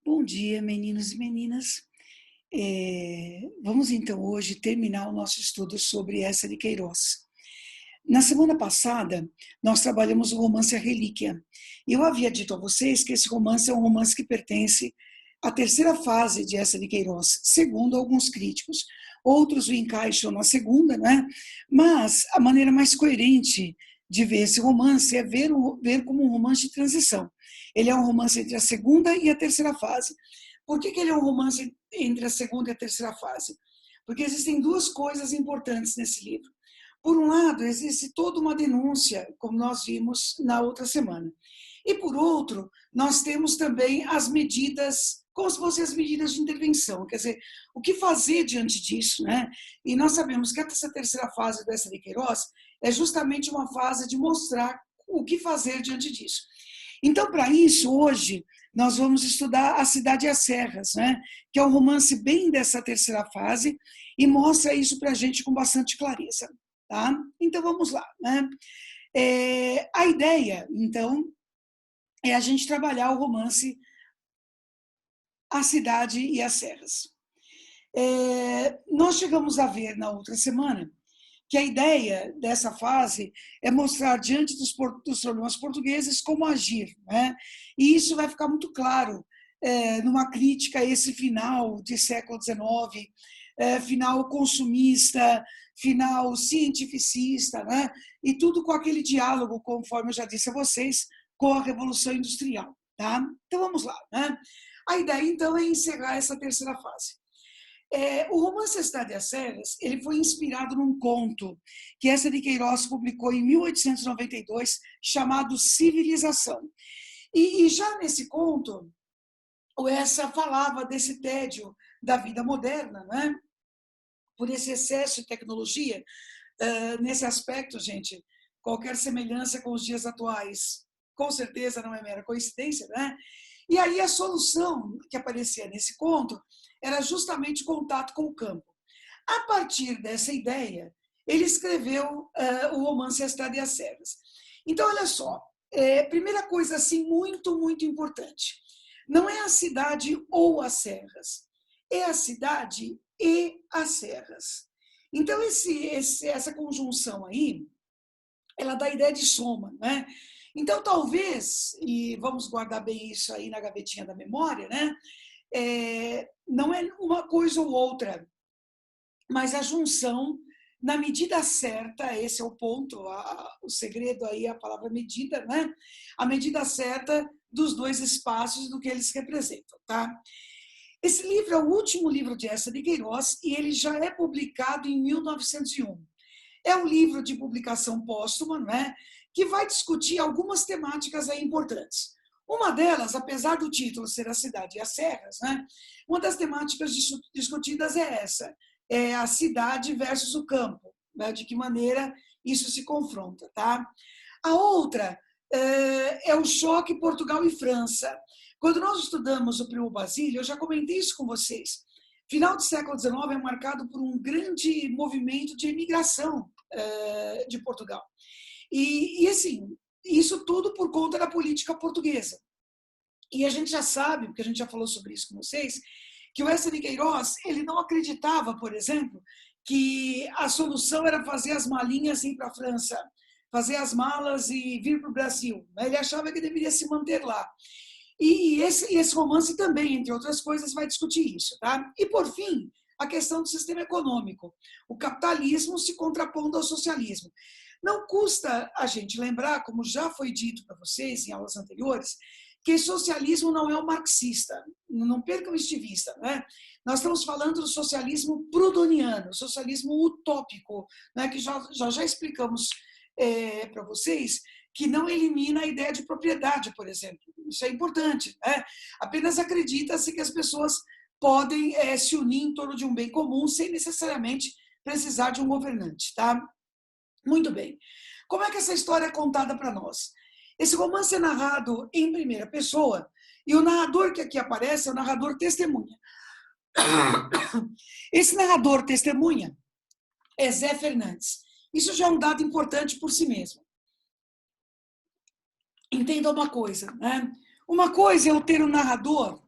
Bom dia, meninos e meninas. Vamos então hoje terminar o nosso estudo sobre Eça de Queiroz. Na semana passada, nós trabalhamos o romance A Relíquia. E eu havia dito a vocês que esse romance é um romance que pertence à terceira fase de Eça de Queiroz, segundo alguns críticos. Outros o encaixam na segunda, né? Mas a maneira mais coerente de ver esse romance é ver como um romance de transição. Ele é um romance entre a segunda e a terceira fase. Por que ele é um romance entre a segunda e a terceira fase? Porque existem duas coisas importantes nesse livro. Por um lado, existe toda uma denúncia, como nós vimos na outra semana. E por outro, nós temos também as medidas, como se fossem as medidas de intervenção, quer dizer, o que fazer diante disso, né? E nós sabemos que essa terceira fase do Eça de Queiroz é justamente uma fase de mostrar o que fazer diante disso. Então, para isso, hoje, nós vamos estudar A Cidade e as Serras, né? Que é um romance bem dessa terceira fase e mostra isso para a gente com bastante clareza. Tá? Então, vamos lá. Né? A ideia, então, é a gente trabalhar o romance A Cidade e as Serras. Nós chegamos a ver na outra semana que a ideia dessa fase é mostrar diante dos problemas portugueses como agir. Né? E isso vai ficar muito claro numa crítica a esse final de século XIX, final consumista, final cientificista, né? E tudo com aquele diálogo, conforme eu já disse a vocês, com a Revolução Industrial. Tá? Então vamos lá. Né? A ideia, então, é encerrar essa terceira fase. O romance A Cidade e as Serras, ele foi inspirado num conto que Eça de Queiroz publicou em 1892, chamado Civilização. E já nesse conto, o Eça falava desse tédio da vida moderna, né? Por esse excesso de tecnologia. Nesse aspecto, gente, qualquer semelhança com os dias atuais, com certeza não é mera coincidência, né? E aí a solução que aparecia nesse conto era justamente contato com o campo. A partir dessa ideia, ele escreveu o romance A Cidade e as Serras. Então, olha só, primeira coisa assim muito, muito importante. Não é a cidade ou as serras, é a cidade e as serras. Então, essa conjunção aí, ela dá a ideia de soma, né? Então, talvez, e vamos guardar bem isso aí na gavetinha da memória, né? Não é uma coisa ou outra, mas a junção, na medida certa, esse é o ponto, o segredo aí é a palavra medida, né? A medida certa dos dois espaços do que eles representam, tá? Esse livro é o último livro de Eça de Queiroz e ele já é publicado em 1901. É um livro de publicação póstuma, né, que vai discutir algumas temáticas aí importantes. Uma delas, apesar do título ser A Cidade e as Serras, né, uma das temáticas discutidas é essa, é a cidade versus o campo, né, de que maneira isso se confronta. Tá? A outra é o choque Portugal e França. Quando nós estudamos o Primo Basílio, eu já comentei isso com vocês. Final do século XIX é marcado por um grande movimento de imigração de Portugal. E assim, isso tudo por conta da política portuguesa. E a gente já sabe, porque a gente já falou sobre isso com vocês, que o Eça de Queiroz, ele não acreditava, por exemplo, que a solução era fazer as malinhas e ir para a França, fazer as malas e vir para o Brasil. Ele achava que deveria se manter lá. E esse romance também, entre outras coisas, vai discutir isso. Tá? E, por fim, a questão do sistema econômico. O capitalismo se contrapondo ao socialismo. Não custa a gente lembrar, como já foi dito para vocês em aulas anteriores, que socialismo não é o marxista. Não percam isso de vista. Né? Nós estamos falando do socialismo proudhoniano, socialismo utópico, né? Que já explicamos para vocês, que não elimina a ideia de propriedade, por exemplo. Isso é importante. Né? Apenas acredita-se que as pessoas podem se unir em torno de um bem comum sem necessariamente precisar de um governante. Tá? Muito bem. Como é que essa história é contada para nós? Esse romance é narrado em primeira pessoa e o narrador que aqui aparece é o narrador testemunha. Esse narrador testemunha é Zé Fernandes. Isso já é um dado importante por si mesmo. Entenda uma coisa, né? Uma coisa é eu ter um narrador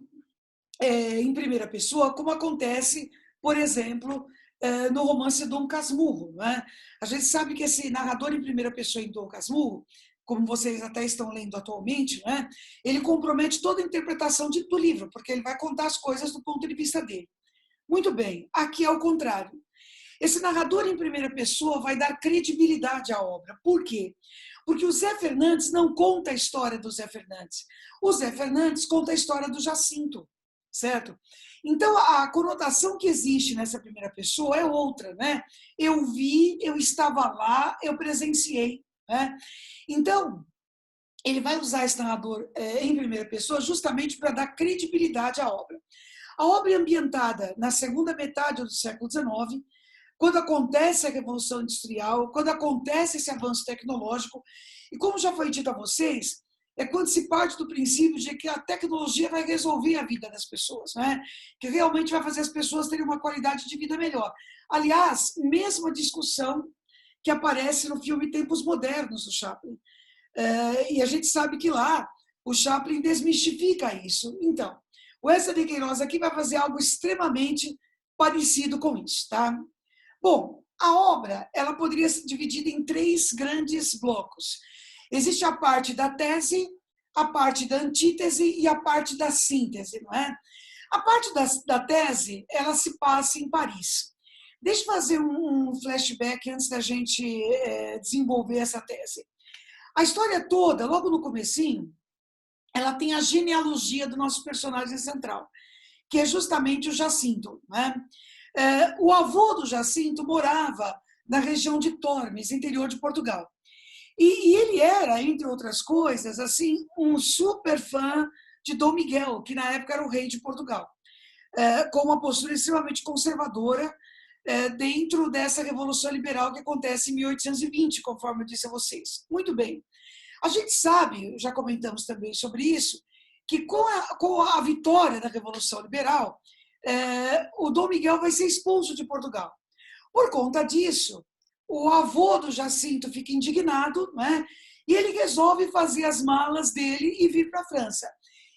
em primeira pessoa, como acontece, por exemplo, no romance Dom Casmurro. Né? A gente sabe que esse narrador em primeira pessoa em Dom Casmurro, como vocês até estão lendo atualmente, né? Ele compromete toda a interpretação do livro, porque ele vai contar as coisas do ponto de vista dele. Muito bem, aqui é o contrário. Esse narrador em primeira pessoa vai dar credibilidade à obra. Por quê? Porque o Zé Fernandes não conta a história do Zé Fernandes. O Zé Fernandes conta a história do Jacinto, certo? Então, a conotação que existe nessa primeira pessoa é outra, né? Eu vi, eu estava lá, eu presenciei, né? Então, ele vai usar esse narrador em primeira pessoa justamente para dar credibilidade à obra. A obra é ambientada na segunda metade do século XIX, quando acontece a Revolução Industrial, quando acontece esse avanço tecnológico, e como já foi dito a vocês, é quando se parte do princípio de que a tecnologia vai resolver a vida das pessoas, né? Que realmente vai fazer as pessoas terem uma qualidade de vida melhor. Aliás, mesma discussão que aparece no filme Tempos Modernos, do Chaplin. E a gente sabe que lá o Chaplin desmistifica isso. Então, o Eça de Queiroz aqui vai fazer algo extremamente parecido com isso, tá? Bom, a obra ela poderia ser dividida em 3 grandes blocos. Existe a parte da tese, a parte da antítese e a parte da síntese, não é? A parte da tese, ela se passa em Paris. Deixa eu fazer um flashback antes da gente desenvolver essa tese. A história toda, logo no comecinho, ela tem a genealogia do nosso personagem central, que é justamente o Jacinto, né? O avô do Jacinto morava na região de Tormes, interior de Portugal. E ele era, entre outras coisas, assim, um super fã de Dom Miguel, que na época era o rei de Portugal, com uma postura extremamente conservadora dentro dessa Revolução Liberal que acontece em 1820, conforme eu disse a vocês. Muito bem. A gente sabe, já comentamos também sobre isso, que com a vitória da Revolução Liberal, o Dom Miguel vai ser expulso de Portugal. Por conta disso, o avô do Jacinto fica indignado, né? E ele resolve fazer as malas dele e vir para a França.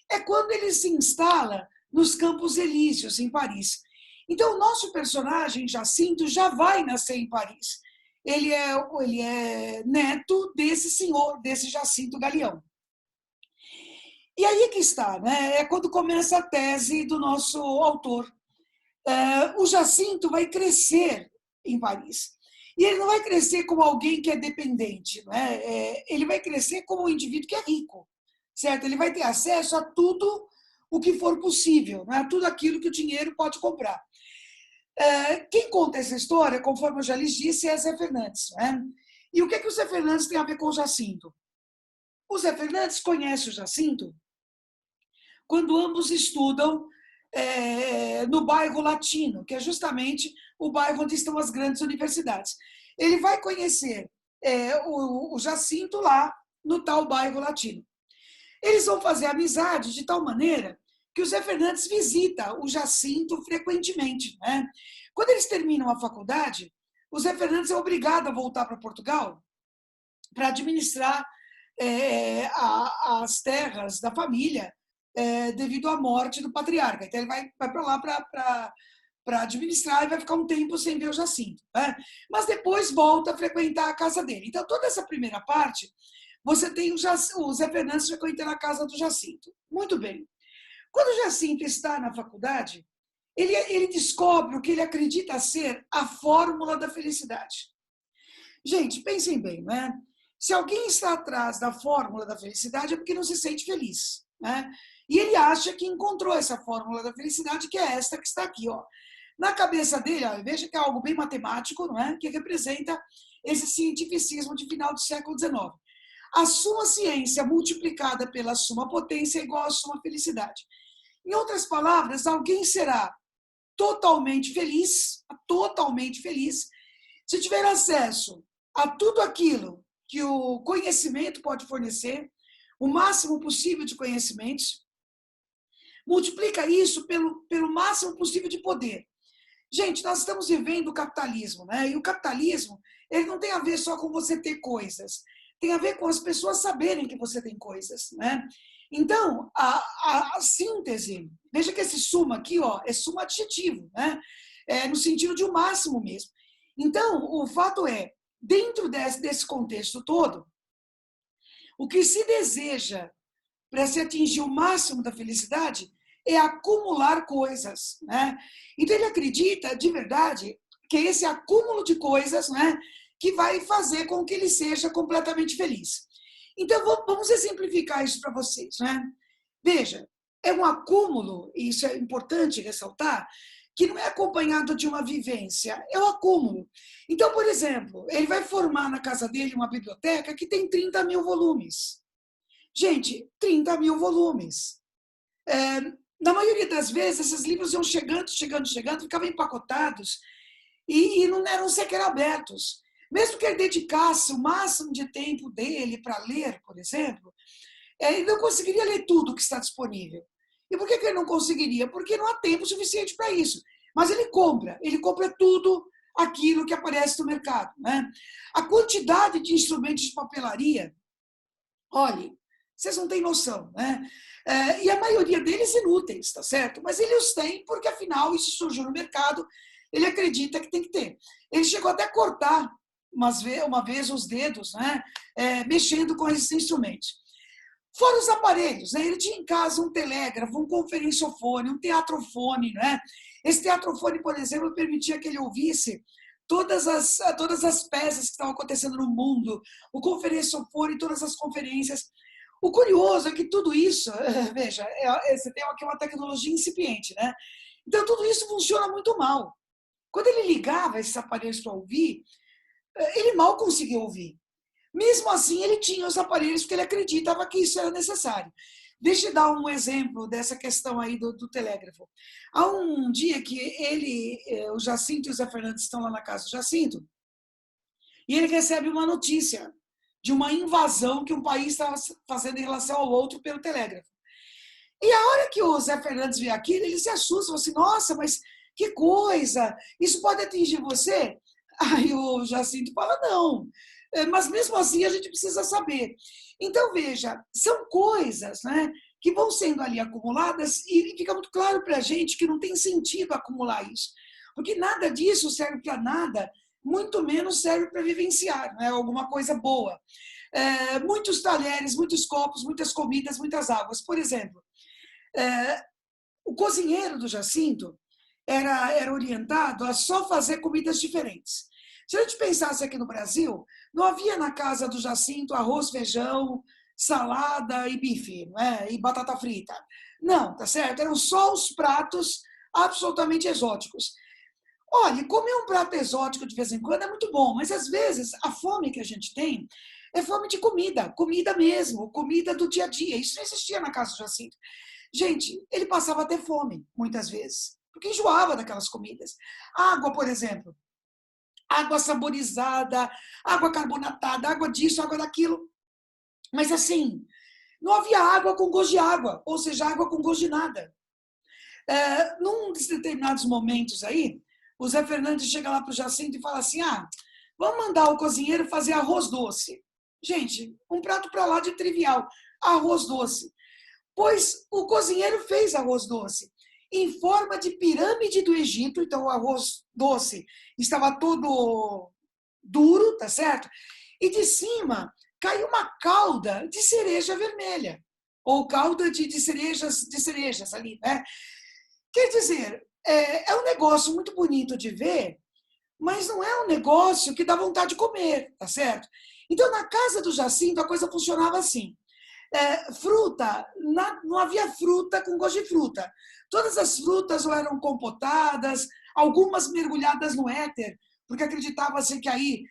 É quando ele se instala nos Campos Elíseos, em Paris. Então, o nosso personagem, Jacinto, já vai nascer em Paris. Ele é neto desse senhor, desse Jacinto Galeão. E aí que está, né? É quando começa a tese do nosso autor. O Jacinto vai crescer em Paris. E ele não vai crescer como alguém que é dependente, né? Ele vai crescer como um indivíduo que é rico, certo? Ele vai ter acesso a tudo o que for possível, né? Tudo aquilo que o dinheiro pode comprar. Quem conta essa história, conforme eu já lhes disse, é Zé Fernandes. Né? E o que o Zé Fernandes tem a ver com o Jacinto? O Zé Fernandes conhece o Jacinto quando ambos estudam no bairro Latino, que é justamente o bairro onde estão as grandes universidades. Ele vai conhecer o Jacinto lá no tal bairro Latino. Eles vão fazer amizade de tal maneira que o Zé Fernandes visita o Jacinto frequentemente. Né? Quando eles terminam a faculdade, o Zé Fernandes é obrigado a voltar para Portugal para administrar as terras da família devido à morte do patriarca. Então ele vai para lá para administrar e vai ficar um tempo sem ver o Jacinto. Né? Mas depois volta a frequentar a casa dele. Então toda essa primeira parte, você tem o Zé Fernandes frequentando a casa do Jacinto. Muito bem. Quando o Jacinto está na faculdade, ele descobre o que ele acredita ser a fórmula da felicidade. Gente, pensem bem, né? Se alguém está atrás da fórmula da felicidade é porque não se sente feliz, né? E ele acha que encontrou essa fórmula da felicidade, que é esta que está aqui, ó. Na cabeça dele, ó, veja que é algo bem matemático, não é? Que representa esse cientificismo de final do século XIX. A suma ciência multiplicada pela suma potência é igual à suma felicidade. Em outras palavras, alguém será totalmente feliz se tiver acesso a tudo aquilo que o conhecimento pode fornecer, o máximo possível de conhecimentos, multiplica isso pelo máximo possível de poder. Gente, nós estamos vivendo o capitalismo, né? E o capitalismo, ele não tem a ver só com você ter coisas, tem a ver com as pessoas saberem que você tem coisas, né? Então, a síntese, veja que esse suma aqui, ó, é suma adjetivo, né? É no sentido de o máximo mesmo. Então, o fato é, dentro desse contexto todo, o que se deseja para se atingir o máximo da felicidade é acumular coisas, né? Então ele acredita, de verdade, que é esse acúmulo de coisas, né, que vai fazer com que ele seja completamente feliz. Então vamos exemplificar isso para vocês, né? Veja, é um acúmulo, e isso é importante ressaltar, que não é acompanhado de uma vivência, é o acúmulo. Então, por exemplo, ele vai formar na casa dele uma biblioteca que tem 30 mil volumes. Gente, 30 mil volumes. Na maioria das vezes, esses livros iam chegando, ficavam empacotados e não eram sequer abertos. Mesmo que ele dedicasse o máximo de tempo dele para ler, por exemplo, ele não conseguiria ler tudo que está disponível. E por que ele não conseguiria? Porque não há tempo suficiente para isso. Mas ele compra tudo aquilo que aparece no mercado, né? A quantidade de instrumentos de papelaria, olhe, vocês não têm noção, né? E a maioria deles inúteis, tá certo? Mas ele os tem porque, afinal, isso surgiu no mercado, ele acredita que tem que ter. Ele chegou até a cortar uma vez os dedos, né? Mexendo com esses instrumentos. Fora os aparelhos, né? Ele tinha em casa um telégrafo, um conferenciofone, um teatrofone, né? Esse teatrofone, por exemplo, permitia que ele ouvisse todas as peças que estavam acontecendo no mundo, o conferenciofone, todas as conferências. O curioso é que tudo isso, veja, você tem aqui uma tecnologia incipiente, né? Então, tudo isso funciona muito mal. Quando ele ligava esses aparelhos para ouvir, ele mal conseguia ouvir. Mesmo assim, ele tinha os aparelhos porque ele acreditava que isso era necessário. Deixa eu dar um exemplo dessa questão aí do telégrafo. Há um dia que o Jacinto e o Zé Fernandes estão lá na casa do Jacinto e ele recebe uma notícia de uma invasão que um país estava fazendo em relação ao outro pelo telégrafo. E a hora que o Zé Fernandes vê aquilo, ele se assusta, fala assim, nossa, mas que coisa, isso pode atingir você? Aí o Jacinto fala, não, mas mesmo assim a gente precisa saber. Então, veja, são coisas, né, que vão sendo ali acumuladas e fica muito claro para a gente que não tem sentido acumular isso, porque nada disso serve para nada, muito menos serve para vivenciar, né, alguma coisa boa. Muitos talheres, muitos copos, muitas comidas, muitas águas. Por exemplo, o cozinheiro do Jacinto era orientado a só fazer comidas diferentes. Se a gente pensasse aqui no Brasil, não havia na casa do Jacinto arroz, feijão, salada e bife, né? E batata frita. Não, tá certo? Eram só os pratos absolutamente exóticos. Olha, comer um prato exótico de vez em quando é muito bom, mas às vezes a fome que a gente tem é fome de comida, comida mesmo, comida do dia a dia. Isso não existia na casa do Jacinto. Gente, ele passava até fome, muitas vezes, porque enjoava daquelas comidas. Água, por exemplo, água saborizada, água carbonatada, água disso, água daquilo. Mas assim, não havia água com gosto de água, ou seja, água com gosto de nada. Num dos determinados momentos aí, o Zé Fernandes chega lá para o Jacinto e fala assim, vamos mandar o cozinheiro fazer arroz doce. Gente, um prato para lá de trivial, arroz doce. Pois o cozinheiro fez arroz doce em forma de pirâmide do Egito, então o arroz doce estava todo duro, tá certo? E de cima caiu uma calda de cereja vermelha, ou calda de cerejas ali, né? Quer dizer, é um negócio muito bonito de ver, mas não é um negócio que dá vontade de comer, tá certo? Então, na casa do Jacinto, a coisa funcionava assim. Fruta, não havia fruta com gosto de fruta. Todas as frutas ou eram compotadas, algumas mergulhadas no éter, porque acreditava-se que aí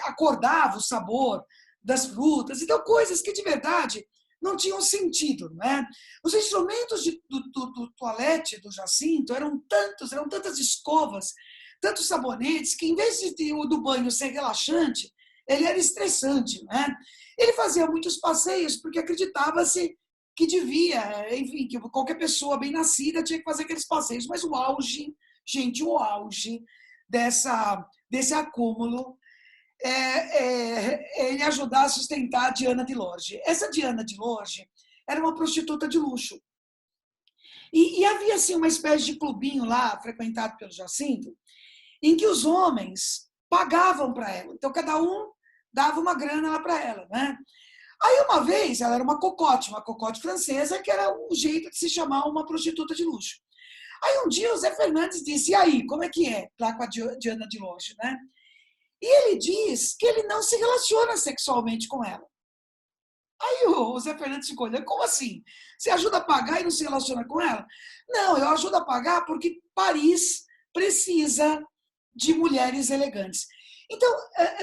acordava o sabor das frutas. Então, coisas que de verdade não tinham sentido. Né? Os instrumentos do toalete do Jacinto eram tantas escovas, tantos sabonetes, que em vez de o do banho ser relaxante, ele era estressante. Né? Ele fazia muitos passeios porque acreditava-se que devia, enfim, que qualquer pessoa bem nascida tinha que fazer aqueles passeios. Mas o auge, gente, o auge desse acúmulo ele ajudar a sustentar a Diana de Lorge. Essa Diana de Lorge era uma prostituta de luxo. E havia assim, uma espécie de clubinho lá, frequentado pelo Jacinto, em que os homens pagavam para ela. Então, cada um dava uma grana lá para ela. Né? Aí, uma vez, ela era uma cocote francesa, que era o jeito de se chamar uma prostituta de luxo. Aí, um dia, o Zé Fernandes disse, e aí, como é que é lá com a Diana de Lorge? Né? E ele diz que ele não se relaciona sexualmente com ela. Aí o Zé Fernandes ficou olhando, como assim? Você ajuda a pagar e não se relaciona com ela? Não, eu ajudo a pagar porque Paris precisa de mulheres elegantes. Então,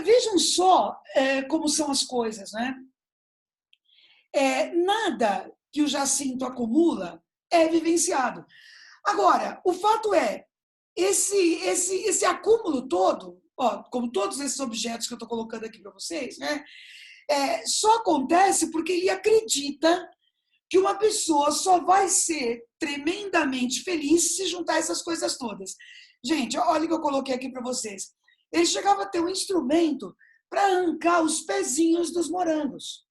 vejam só como são as coisas, né? Nada que o Jacinto acumula é vivenciado. Agora, o fato é, esse acúmulo todo, ó, como todos esses objetos que eu estou colocando aqui para vocês, né? Só acontece porque ele acredita que uma pessoa só vai ser tremendamente feliz se juntar essas coisas todas. Gente, olha o que eu coloquei aqui para vocês. Ele chegava a ter um instrumento para arrancar os pezinhos dos morangos.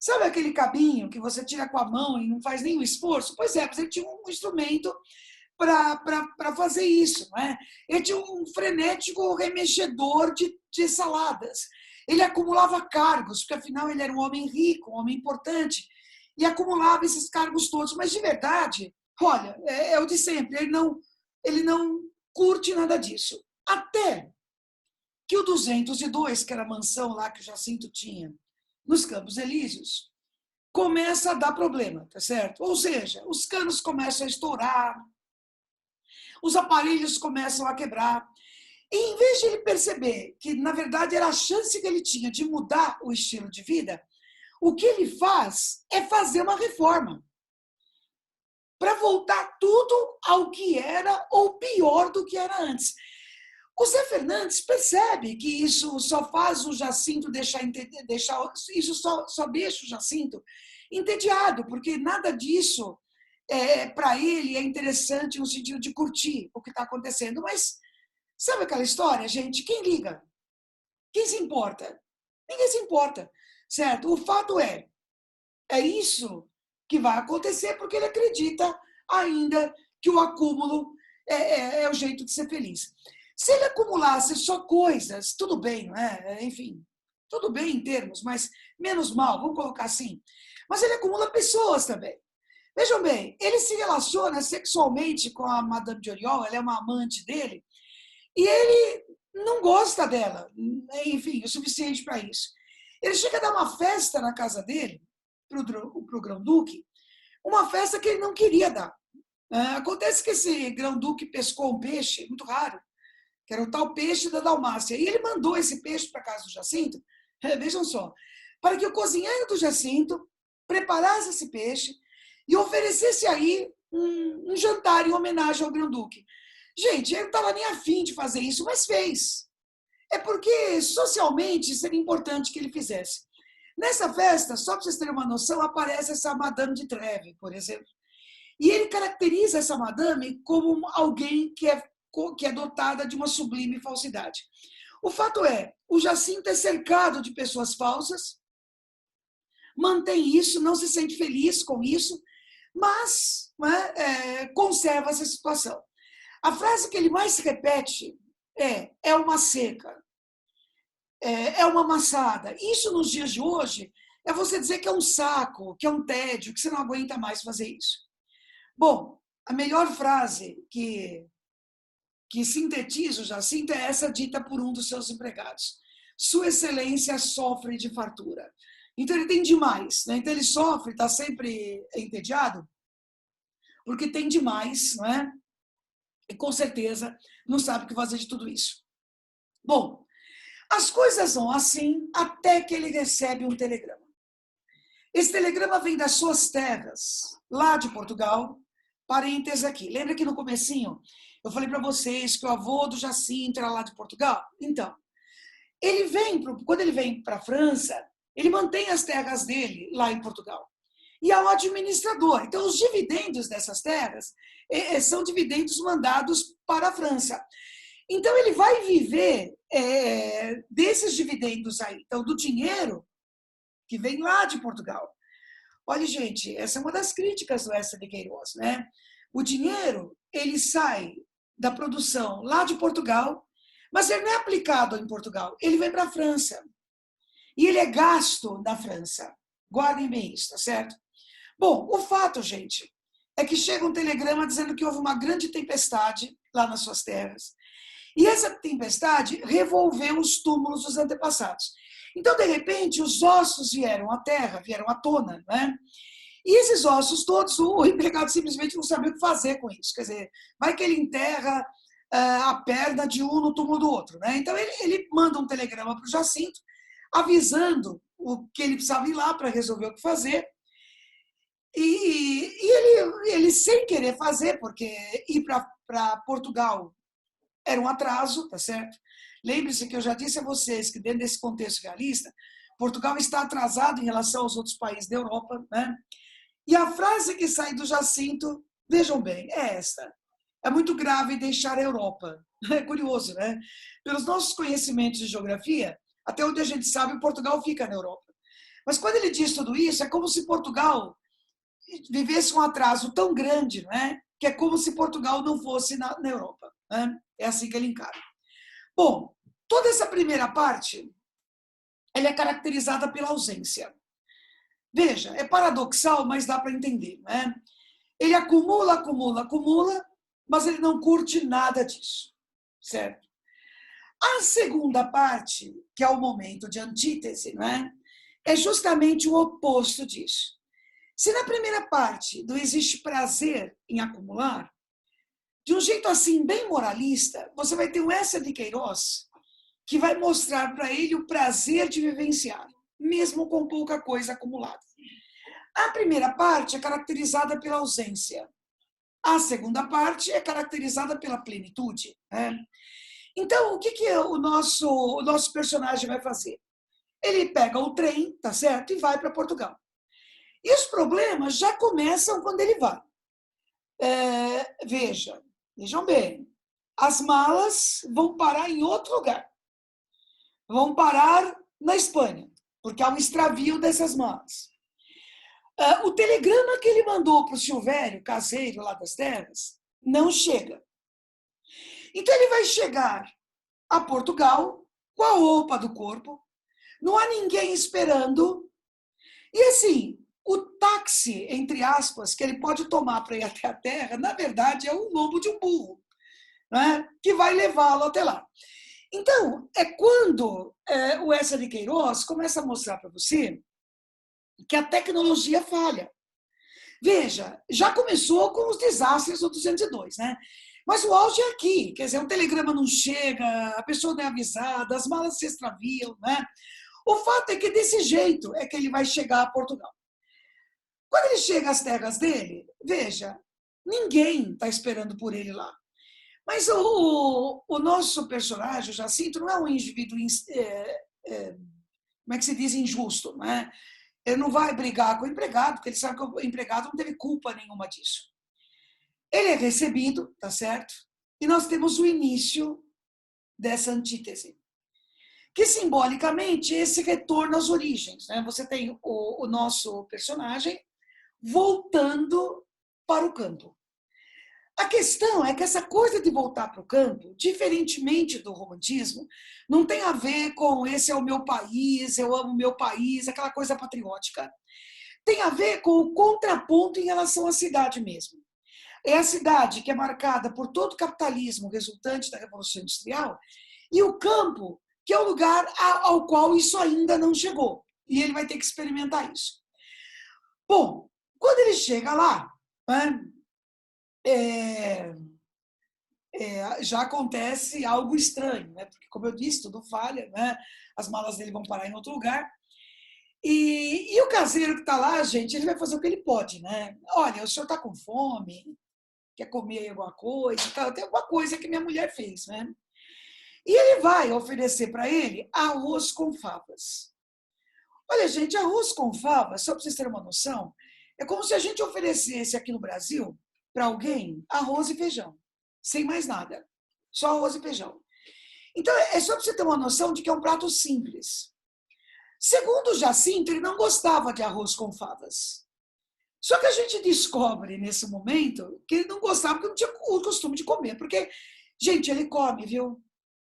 Sabe aquele cabinho que você tira com a mão e não faz nenhum esforço? Pois é, mas ele tinha um instrumento para fazer isso. Não é? Ele tinha um frenético remexedor de saladas. Ele acumulava cargos, porque afinal ele era um homem rico, um homem importante, e acumulava esses cargos todos. Mas, de verdade, olha, é o de sempre, ele não curte nada disso. Até que o 202, que era a mansão lá que o Jacinto tinha, nos Campos Elíseos, começa a dar problema, tá certo? Ou seja, os canos começam a estourar, os aparelhos começam a quebrar. E em vez de ele perceber que, na verdade, era a chance que ele tinha de mudar o estilo de vida, o que ele faz é fazer uma reforma para voltar tudo ao que era ou pior do que era antes. O Zé Fernandes percebe que isso só faz o Jacinto isso só deixa o Jacinto entediado, porque nada disso para ele é interessante no sentido de curtir o que está acontecendo. Mas sabe aquela história, gente? Quem liga? Quem se importa? Ninguém se importa, certo? O fato é isso que vai acontecer porque ele acredita ainda que o acúmulo é o jeito de ser feliz. Se ele acumulasse só coisas, tudo bem, não é? Enfim, tudo bem em termos, mas menos mal, vamos colocar assim. Mas ele acumula pessoas também. Vejam bem, ele se relaciona sexualmente com a Madame de Oriol, ela é uma amante dele, e ele não gosta dela, enfim, o suficiente para isso. Ele chega a dar uma festa na casa dele, para o Grão-Duque, uma festa que ele não queria dar. Acontece que esse Grão-Duque pescou um peixe muito raro, que era o tal peixe da Dalmácia, e ele mandou esse peixe para a casa do Jacinto, vejam só, para que o cozinheiro do Jacinto preparasse esse peixe e oferecesse aí um jantar em homenagem ao Grão-Duque. Gente, ele não estava nem afim de fazer isso, mas fez. É porque, socialmente, seria importante que ele fizesse. Nessa festa, só para vocês terem uma noção, aparece essa Madame de Trèves, por exemplo. E ele caracteriza essa Madame como alguém que é dotada de uma sublime falsidade. O fato é, o Jacinto é cercado de pessoas falsas, mantém isso, não se sente feliz com isso, mas conserva essa situação. A frase que ele mais repete é uma seca, é uma amassada. Isso, nos dias de hoje, é você dizer que é um saco, que é um tédio, que você não aguenta mais fazer isso. Bom, a melhor frase que sintetiza o Jacinto é essa dita por um dos seus empregados. Sua Excelência sofre de fartura. Então, ele tem demais. Né? Então, ele sofre, está sempre entediado, porque tem demais, não é? E, com certeza, não sabe o que fazer de tudo isso. Bom, as coisas vão assim até que ele recebe um telegrama. Esse telegrama vem das suas terras, lá de Portugal, parênteses aqui. Lembra que no comecinho eu falei para vocês que o avô do Jacinto era lá de Portugal? Então, quando ele vem para a França, ele mantém as terras dele lá em Portugal. E há um administrador. Então, os dividendos dessas terras são dividendos mandados para a França. Então, ele vai viver desses dividendos aí, então, do dinheiro que vem lá de Portugal. Olha, gente, essa é uma das críticas do Eça de Queiroz, né? O dinheiro, ele sai da produção lá de Portugal, mas ele não é aplicado em Portugal, ele vem para a França. E ele é gasto na França. Guardem bem isso, tá certo? Bom, o fato, gente, é que chega um telegrama dizendo que houve uma grande tempestade lá nas suas terras. E essa tempestade revolveu os túmulos dos antepassados. Então, de repente, os ossos vieram à terra, vieram à tona, né? E esses ossos todos, o empregado simplesmente não sabia o que fazer com isso. Quer dizer, vai que ele enterra a perna de um no túmulo do outro, né? Então, ele manda um telegrama para o Jacinto, avisando o que ele precisava ir lá para resolver o que fazer. E ele, sem querer fazer, porque ir para Portugal era um atraso, tá certo? Lembre-se que eu já disse a vocês que dentro desse contexto realista, Portugal está atrasado em relação aos outros países da Europa, né? E a frase que sai do Jacinto, vejam bem, é esta: é muito grave deixar a Europa. É curioso, né? Pelos nossos conhecimentos de geografia, até onde a gente sabe, Portugal fica na Europa. Mas quando ele diz tudo isso, é como se Portugal vivesse um atraso tão grande, não é? Que é como se Portugal não fosse na Europa. Né? É assim que ele encara. Bom, toda essa primeira parte, ela é caracterizada pela ausência. Veja, é paradoxal, mas dá para entender. Né? Ele acumula, acumula, acumula, mas ele não curte nada disso. Certo? A segunda parte, que é o momento de antítese, né? É justamente o oposto disso. Se na primeira parte não existe prazer em acumular, de um jeito assim bem moralista, você vai ter um Eça de Queiroz que vai mostrar para ele o prazer de vivenciar, mesmo com pouca coisa acumulada. A primeira parte é caracterizada pela ausência. A segunda parte é caracterizada pela plenitude. Né? Então, o que o nosso personagem vai fazer? Ele pega o trem, tá certo? E vai para Portugal. E os problemas já começam quando ele vai. Vejam bem, as malas vão parar em outro lugar. Vão parar na Espanha, porque há um extravio dessas malas. O telegrama que ele mandou para o Silvério, caseiro lá das terras, não chega. Então ele vai chegar a Portugal com a roupa do corpo, não há ninguém esperando, e assim, o táxi, entre aspas, que ele pode tomar para ir até a terra, na verdade é o lombo de um burro, né, que vai levá-lo até lá. Então, é quando o Eça de Queiroz começa a mostrar para você que a tecnologia falha. Veja, já começou com os desastres do 202, né? Mas o auge é aqui, quer dizer, o telegrama não chega, a pessoa não é avisada, as malas se extraviam, né? O fato é que desse jeito é que ele vai chegar a Portugal. Quando ele chega às terras dele, veja, ninguém está esperando por ele lá. Mas o nosso personagem, o Jacinto, não é um indivíduo, como é que se diz, injusto, né? Ele não vai brigar com o empregado, porque ele sabe que o empregado não teve culpa nenhuma disso. Ele é recebido, tá certo? E nós temos o início dessa antítese, que simbolicamente é esse retorno às origens. Né? Você tem o nosso personagem voltando para o campo. A questão é que essa coisa de voltar para o campo, diferentemente do romantismo, não tem a ver com esse é o meu país, eu amo o meu país, aquela coisa patriótica. Tem a ver com o contraponto em relação à cidade mesmo. É a cidade que é marcada por todo o capitalismo resultante da Revolução Industrial e o campo, que é o lugar ao qual isso ainda não chegou. E ele vai ter que experimentar isso. Bom, quando ele chega lá, né, já acontece algo estranho, né? Porque, como eu disse, tudo falha, né? As malas dele vão parar em outro lugar. E o caseiro que está lá, gente, ele vai fazer o que ele pode, né? Olha, o senhor está com fome, quer comer alguma coisa, tem alguma coisa que minha mulher fez, né? E ele vai oferecer para ele arroz com favas. Olha, gente, arroz com favas, só para vocês terem uma noção, é como se a gente oferecesse aqui no Brasil, para alguém, arroz e feijão, sem mais nada. Só arroz e feijão. Então, é só para você ter uma noção de que é um prato simples. Segundo o Jacinto, ele não gostava de arroz com favas. Só que a gente descobre nesse momento que ele não gostava porque não tinha o costume de comer. Porque, gente, ele come, viu?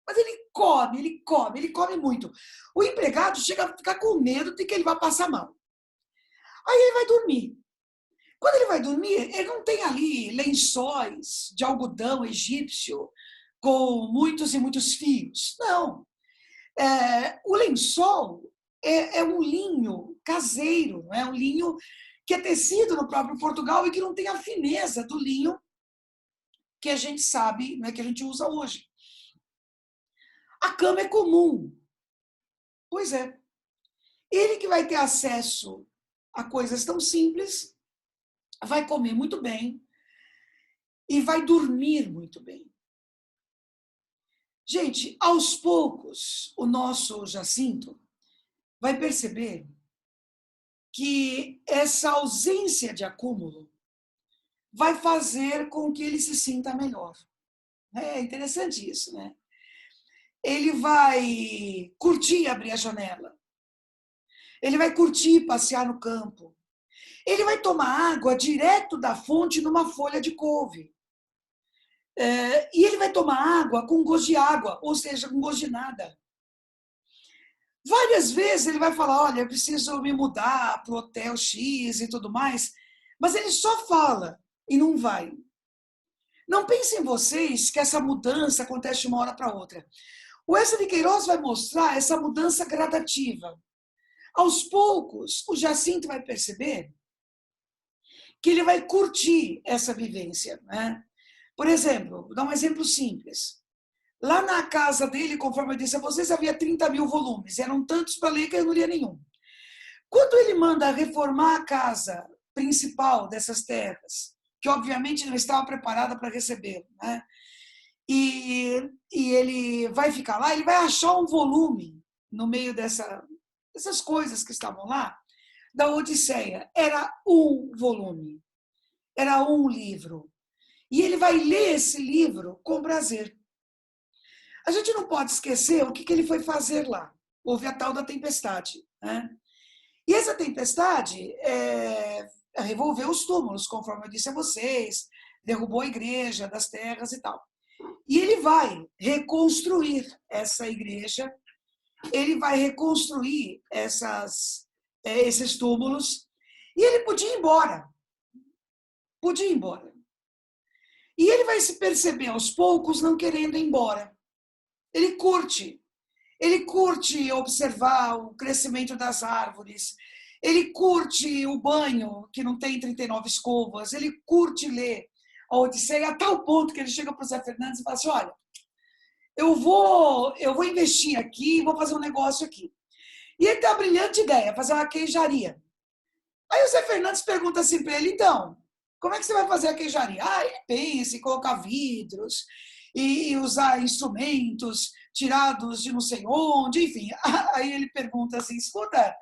Mas ele come muito. O empregado chega a ficar com medo de que ele vai passar mal. Aí ele vai dormir. Quando ele vai dormir, ele não tem ali lençóis de algodão egípcio com muitos e muitos fios. Não. O lençol é um linho caseiro, não é um linho que é tecido no próprio Portugal e que não tem a fineza do linho que a gente sabe, né, que a gente usa hoje. A cama é comum. Pois é. Ele que vai ter acesso a coisas tão simples, vai comer muito bem e vai dormir muito bem. Gente, aos poucos, o nosso Jacinto vai perceber que essa ausência de acúmulo vai fazer com que ele se sinta melhor. É interessante isso, né? Ele vai curtir abrir a janela. Ele vai curtir passear no campo. Ele vai tomar água direto da fonte numa folha de couve. E ele vai tomar água com gosto de água, ou seja, com gosto de nada. Várias vezes ele vai falar, olha, eu preciso me mudar para o hotel X e tudo mais, mas ele só fala e não vai. Não pensem vocês que essa mudança acontece de uma hora para outra. O Eça de Queiroz vai mostrar essa mudança gradativa. Aos poucos, o Jacinto vai perceber que ele vai curtir essa vivência, né? Por exemplo, vou dar um exemplo simples. Lá na casa dele, conforme eu disse a vocês, havia 30 mil volumes. Eram tantos para ler que eu não lia nenhum. Quando ele manda reformar a casa principal dessas terras, que obviamente não estava preparada para recebê-lo, né? E ele vai ficar lá, ele vai achar um volume no meio dessas coisas que estavam lá, da Odisseia. Era um volume, era um livro. E ele vai ler esse livro com prazer. A gente não pode esquecer o que ele foi fazer lá. Houve a tal da tempestade, né? E essa tempestade revolveu os túmulos, conforme eu disse a vocês, derrubou a igreja das terras e tal. E ele vai reconstruir essa igreja, ele vai reconstruir esses túmulos, e ele podia ir embora. Podia ir embora. E ele vai se perceber aos poucos não querendo ir embora. Ele curte observar o crescimento das árvores, ele curte o banho, que não tem 39 escovas, ele curte ler a Odisseia, a tal ponto que ele chega para o Zé Fernandes e fala assim, olha, eu vou investir aqui, vou fazer um negócio aqui. E ele tem uma brilhante ideia, fazer uma queijaria. Aí o Zé Fernandes pergunta assim para ele, então, como é que você vai fazer a queijaria? Ele pensa em colocar vidros e usar instrumentos tirados de não sei onde, enfim. Aí ele pergunta assim, escuta,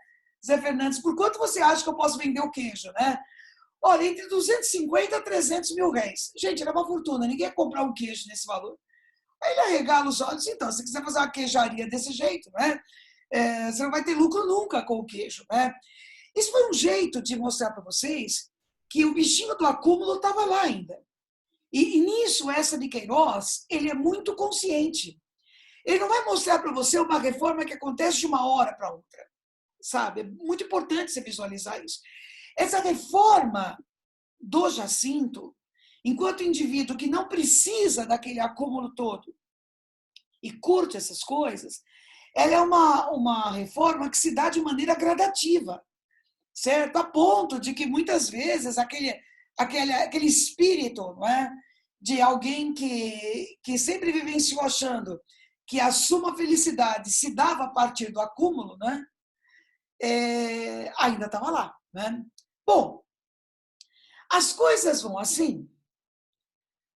Zé Fernandes, por quanto você acha que eu posso vender o queijo, né? Olha, entre 250 a 300 mil réis. Gente, era uma fortuna, ninguém ia comprar um queijo nesse valor. Aí ele arregala os olhos, então, se você quiser fazer uma queijaria desse jeito, né? Você não vai ter lucro nunca com o queijo, né? Isso foi um jeito de mostrar para vocês que o bichinho do acúmulo estava lá ainda. E nisso, Eça de Queiroz, ele é muito consciente. Ele não vai mostrar para você uma reforma que acontece de uma hora para outra, sabe? É muito importante você visualizar isso. Essa reforma do Jacinto, enquanto indivíduo que não precisa daquele acúmulo todo e curte essas coisas, ela é uma reforma que se dá de maneira gradativa, certo? A ponto de que muitas vezes aquele espírito, não é? De alguém que sempre vivenciou achando que a suma felicidade se dava a partir do acúmulo, né? Ainda estava lá, né? Bom, as coisas vão assim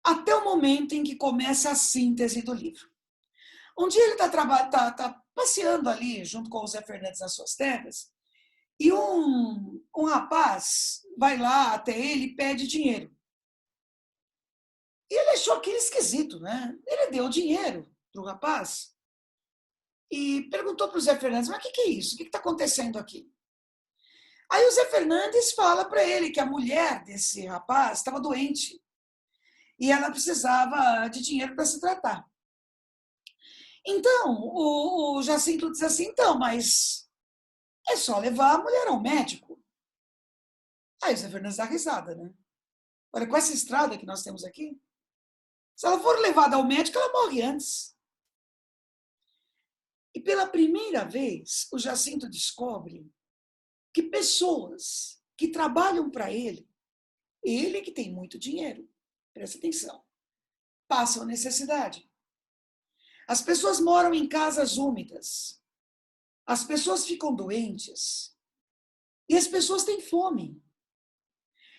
até o momento em que começa a síntese do livro. Um dia ele está passeando ali junto com o Zé Fernandes nas suas terras e um rapaz vai lá até ele e pede dinheiro. E ele é achou aquilo esquisito, né? Ele deu dinheiro para o rapaz e perguntou para o Zé Fernandes, mas o que é isso? O que está acontecendo aqui? Aí o Zé Fernandes fala para ele que a mulher desse rapaz estava doente e ela precisava de dinheiro para se tratar. Então, o Jacinto diz assim, então, mas é só levar a mulher ao médico. Aí o Zé Fernandes dá risada, né? Olha, com essa estrada que nós temos aqui, se ela for levada ao médico, ela morre antes. E pela primeira vez, o Jacinto descobre que pessoas que trabalham para ele que tem muito dinheiro, presta atenção, passam necessidade. As pessoas moram em casas úmidas, as pessoas ficam doentes e as pessoas têm fome.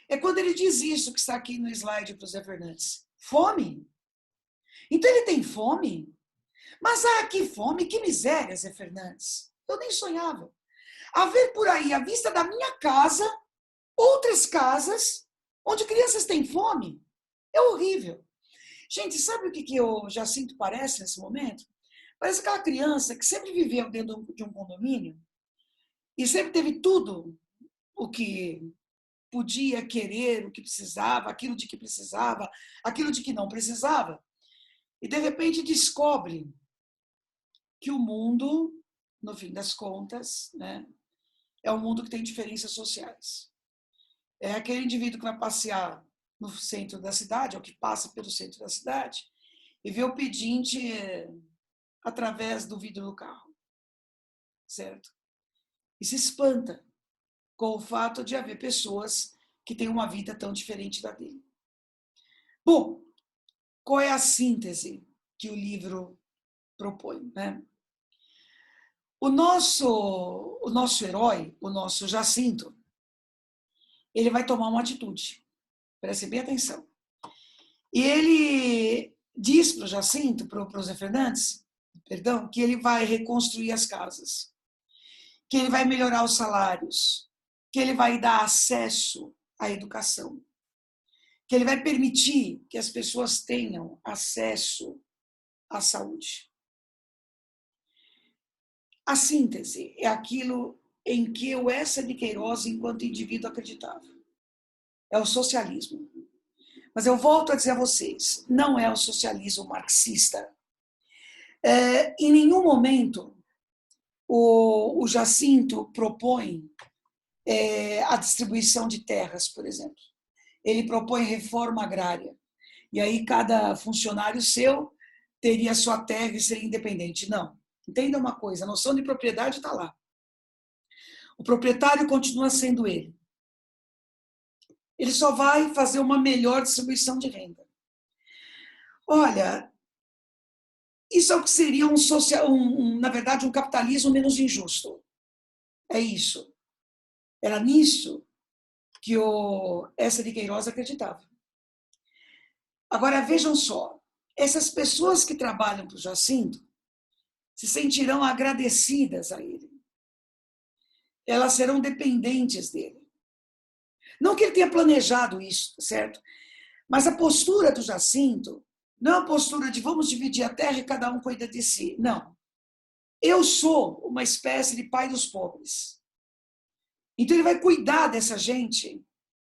É quando ele diz isso que está aqui no slide para o Zé Fernandes. Fome? Então ele tem fome? Mas que fome, que miséria, Zé Fernandes. Eu nem sonhava. Haver por aí, à vista da minha casa, outras casas onde crianças têm fome. É horrível. Gente, sabe o que eu já sinto parece nesse momento? Parece aquela criança que sempre viveu dentro de um condomínio e sempre teve tudo o que podia querer, o que precisava, aquilo de que precisava, aquilo de que não precisava. E, de repente, descobre que o mundo, no fim das contas, né, é um mundo que tem diferenças sociais. É aquele indivíduo que vai passear no centro da cidade, ou que passa pelo centro da cidade, e vê o pedinte através do vidro do carro, certo? E se espanta com o fato de haver pessoas que têm uma vida tão diferente da dele. Bom, qual é a síntese que o livro propõe, né? O nosso herói, o nosso Jacinto, ele vai tomar uma atitude. Preste bem atenção. E ele diz para o Jacinto, para o Zé Fernandes, perdão, que ele vai reconstruir as casas, que ele vai melhorar os salários, que ele vai dar acesso à educação, que ele vai permitir que as pessoas tenham acesso à saúde. A síntese é aquilo em que o Eça de Queiroz, enquanto indivíduo, acreditava. É o socialismo. Mas eu volto a dizer a vocês, não é o socialismo marxista. Em nenhum momento o Jacinto propõe a distribuição de terras, por exemplo. Ele propõe reforma agrária. E aí cada funcionário seu teria sua terra e seria independente. Não. Entenda uma coisa, a noção de propriedade está lá. O proprietário continua sendo ele. Ele só vai fazer uma melhor distribuição de renda. Olha, isso é o que seria na verdade, um capitalismo menos injusto. É isso. Era nisso que o Eça de Queiroz acreditava. Agora, vejam só, essas pessoas que trabalham para o Jacinto se sentirão agradecidas a ele. Elas serão dependentes dele. Não que ele tenha planejado isso, certo? Mas a postura do Jacinto não é a postura de vamos dividir a terra e cada um cuida de si. Não. Eu sou uma espécie de pai dos pobres. Então ele vai cuidar dessa gente,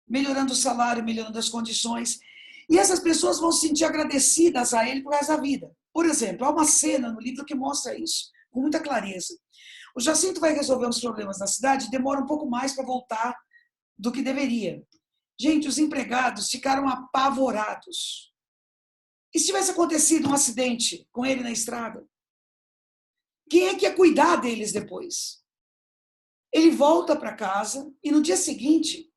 melhorando o salário, melhorando as condições. E essas pessoas vão se sentir agradecidas a ele por resto da vida. Por exemplo, há uma cena no livro que mostra isso, com muita clareza. O Jacinto vai resolver os problemas da cidade e demora um pouco mais para voltar do que deveria. Gente, os empregados ficaram apavorados. E se tivesse acontecido um acidente com ele na estrada? Quem é que ia cuidar deles depois? Ele volta para casa e no dia seguinte,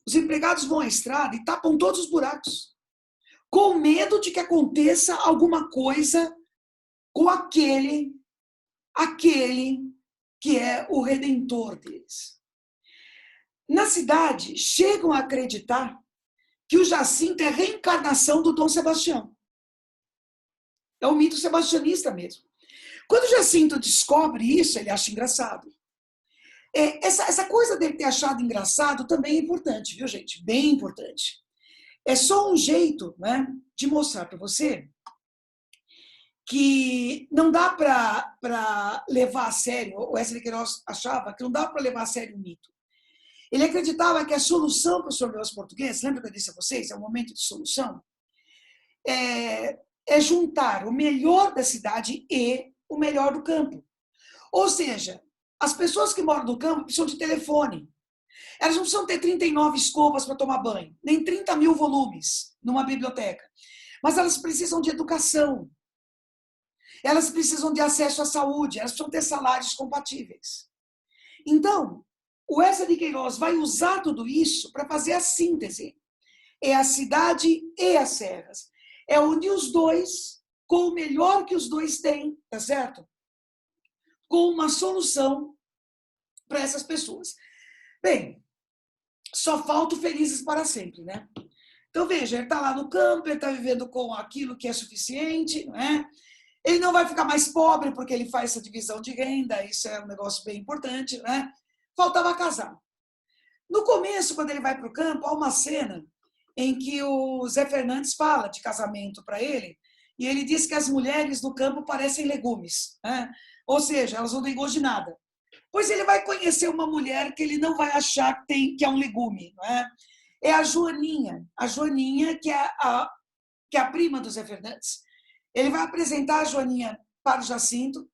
os empregados vão à estrada e tapam todos os buracos, com medo de que aconteça alguma coisa com aquele que é o redentor deles. Na cidade, chegam a acreditar que o Jacinto é a reencarnação do Dom Sebastião. É um mito sebastianista mesmo. Quando o Jacinto descobre isso, ele acha engraçado. Essa coisa dele ter achado engraçado também é importante, viu, gente? Bem importante. É só um jeito, né, de mostrar para você que não dá para levar a sério, o Wesley Queiroz achava que não dá para levar a sério o mito. Ele acreditava que a solução para os problemas portugueses, lembra que eu disse a vocês, é um momento de solução, é juntar o melhor da cidade e o melhor do campo. Ou seja, as pessoas que moram no campo precisam de telefone. Elas não precisam ter 39 escovas para tomar banho, nem 30 mil volumes numa biblioteca. Mas elas precisam de educação. Elas precisam de acesso à saúde, elas precisam ter salários compatíveis. Então, o Wesley de Queiroz vai usar tudo isso para fazer a síntese. É a cidade e as serras. É unir os dois com o melhor que os dois têm, tá certo? Com uma solução para essas pessoas. Bem, só falta felizes para sempre, né? Então, veja, ele está lá no campo, ele está vivendo com aquilo que é suficiente, né? Ele não vai ficar mais pobre porque ele faz essa divisão de renda, isso é um negócio bem importante, né? Faltava casar. No começo, quando ele vai para o campo, há uma cena em que o Zé Fernandes fala de casamento para ele, e ele diz que as mulheres do campo parecem legumes, né? Ou seja, elas não têm gosto de nada. Pois ele vai conhecer uma mulher que ele não vai achar que é um legume, não é? É a Joaninha, que é a prima do Zé Fernandes. Ele vai apresentar a Joaninha para o Jacinto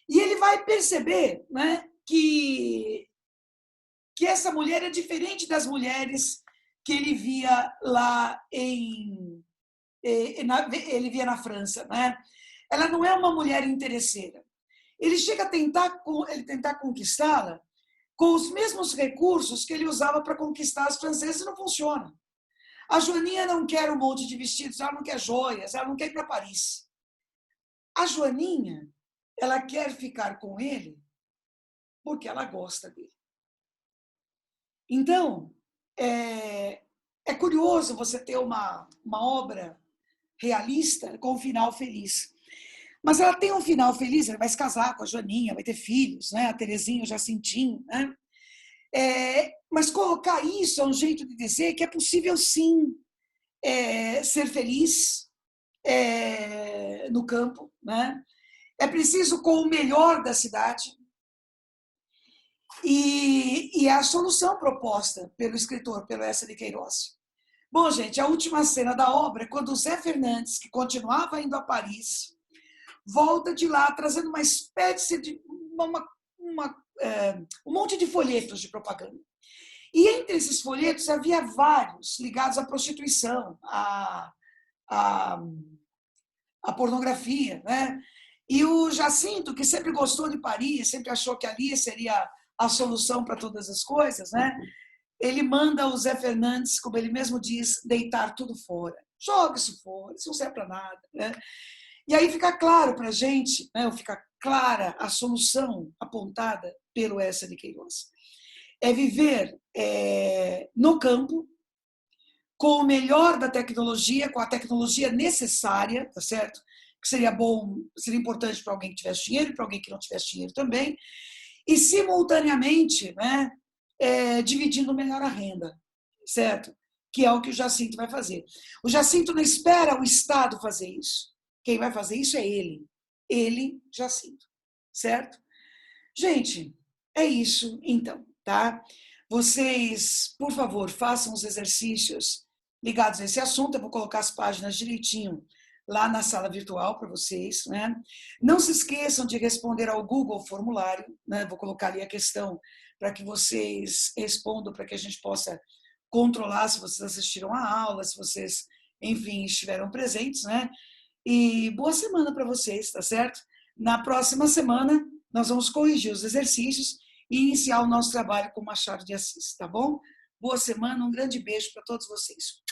e ele vai perceber, né, que essa mulher é diferente das mulheres que ele via lá ele via na França, né? Ela não é uma mulher interesseira. Ele chega a tentar conquistá-la com os mesmos recursos que ele usava para conquistar as francesas e não funciona. A Joaninha não quer um monte de vestidos, ela não quer joias, ela não quer ir para Paris. A Joaninha, ela quer ficar com ele porque ela gosta dele. Então, é curioso você ter uma obra realista com um final feliz. Mas ela tem um final feliz, ela vai se casar com a Joaninha, vai ter filhos, né? A Terezinha, o Jacintinho, né? Mas colocar isso é um jeito de dizer que é possível, sim, ser feliz no campo, né? É preciso com o melhor da cidade. E é a solução proposta pelo escritor, pelo Wesley de Queiroz. Bom, gente, a última cena da obra é quando o Zé Fernandes, que continuava indo a Paris, volta de lá trazendo uma espécie de um monte de folhetos de propaganda. E entre esses folhetos havia vários ligados à prostituição, à pornografia, né? E o Jacinto, que sempre gostou de Paris, sempre achou que ali seria a solução para todas as coisas, né? Ele manda o Zé Fernandes, como ele mesmo diz, deitar tudo fora. Joga isso fora, isso não serve para nada, né? E aí fica claro para a gente, né? Fica clara a solução apontada pelo Wesley de Queiroz. É viver no campo, com o melhor da tecnologia, com a tecnologia necessária, tá certo? Que seria bom, seria importante para alguém que tivesse dinheiro e para alguém que não tivesse dinheiro também, e simultaneamente, né, dividindo melhor a renda, certo? Que é o que o Jacinto vai fazer. O Jacinto não espera o Estado fazer isso. Quem vai fazer isso é ele, Jacinto, certo? Gente, é isso então, tá? Vocês, por favor, façam os exercícios ligados a esse assunto. Eu vou colocar as páginas direitinho lá na sala virtual para vocês, né? Não se esqueçam de responder ao Google formulário, né? Vou colocar ali a questão para que vocês respondam, para que a gente possa controlar se vocês assistiram à aula, se vocês, enfim, estiveram presentes, né? E boa semana para vocês, tá certo? Na próxima semana, nós vamos corrigir os exercícios e iniciar o nosso trabalho com Machado de Assis, tá bom? Boa semana, um grande beijo para todos vocês.